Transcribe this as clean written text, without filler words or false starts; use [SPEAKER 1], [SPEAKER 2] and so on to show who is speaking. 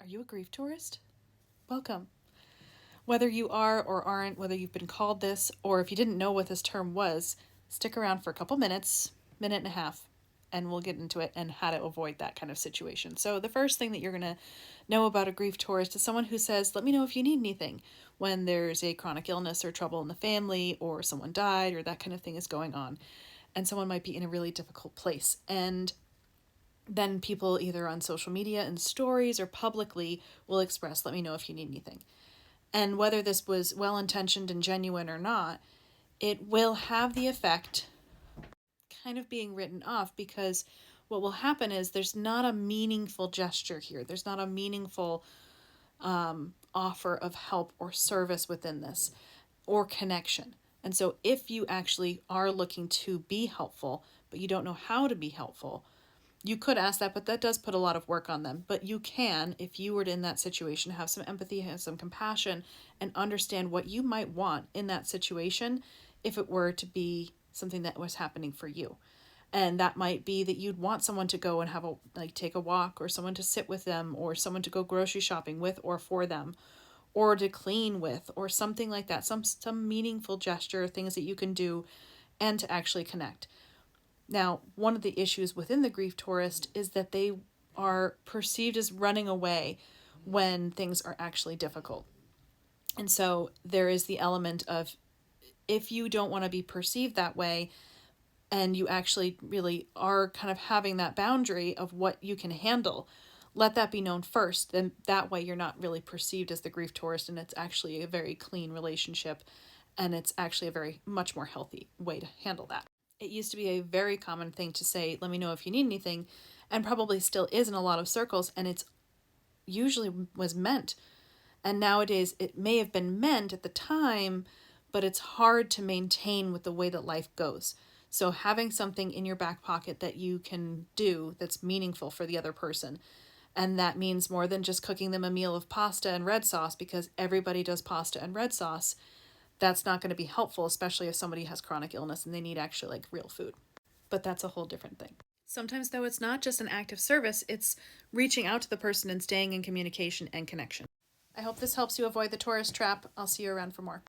[SPEAKER 1] Are you a grief tourist? Welcome. Whether you are or aren't, whether you've been called this, or if you didn't know what this term was, stick around for a couple minutes, minute and a half, and we'll get into it and how to avoid that kind of situation. So, the first thing that you're going to know about a grief tourist is someone who says, let me know if you need anything when there's a chronic illness or trouble in the family, or someone died, or that kind of thing is going on. And someone might be in a really difficult place. And then people either on social media and stories or publicly will express, let me know if you need anything. And whether this was well intentioned and genuine or not, it will have the effect kind of being written off, because what will happen is there's not a meaningful gesture here. There's not a meaningful offer of help or service within this or connection. And so if you actually are looking to be helpful, but you don't know how to be helpful, you could ask that, but that does put a lot of work on them. But you can, if you were in that situation, have some empathy, have some compassion, and understand what you might want in that situation if it were to be something that was happening for you. And that might be that you'd want someone to go and take a walk, or someone to sit with them, or someone to go grocery shopping with or for them, or to clean with, or something like that. Some meaningful gesture, things that you can do and to actually connect. Now, one of the issues within the grief tourist is that they are perceived as running away when things are actually difficult. And so there is the element of, if you don't want to be perceived that way, and you actually really are kind of having that boundary of what you can handle, let that be known first. Then that way you're not really perceived as the grief tourist, and it's actually a very clean relationship, and it's actually a very much more healthy way to handle that. It used to be a very common thing to say, let me know if you need anything, and probably still is in a lot of circles, and it's usually was meant. And nowadays it may have been meant at the time, but it's hard to maintain with the way that life goes. So having something in your back pocket that you can do that's meaningful for the other person. And that means more than just cooking them a meal of pasta and red sauce, because everybody does pasta and red sauce. That's not going to be helpful, especially if somebody has chronic illness and they need actually like real food. But that's a whole different thing. Sometimes, though, it's not just an act of service, it's reaching out to the person and staying in communication and connection. I hope this helps you avoid the tourist trap. I'll see you around for more.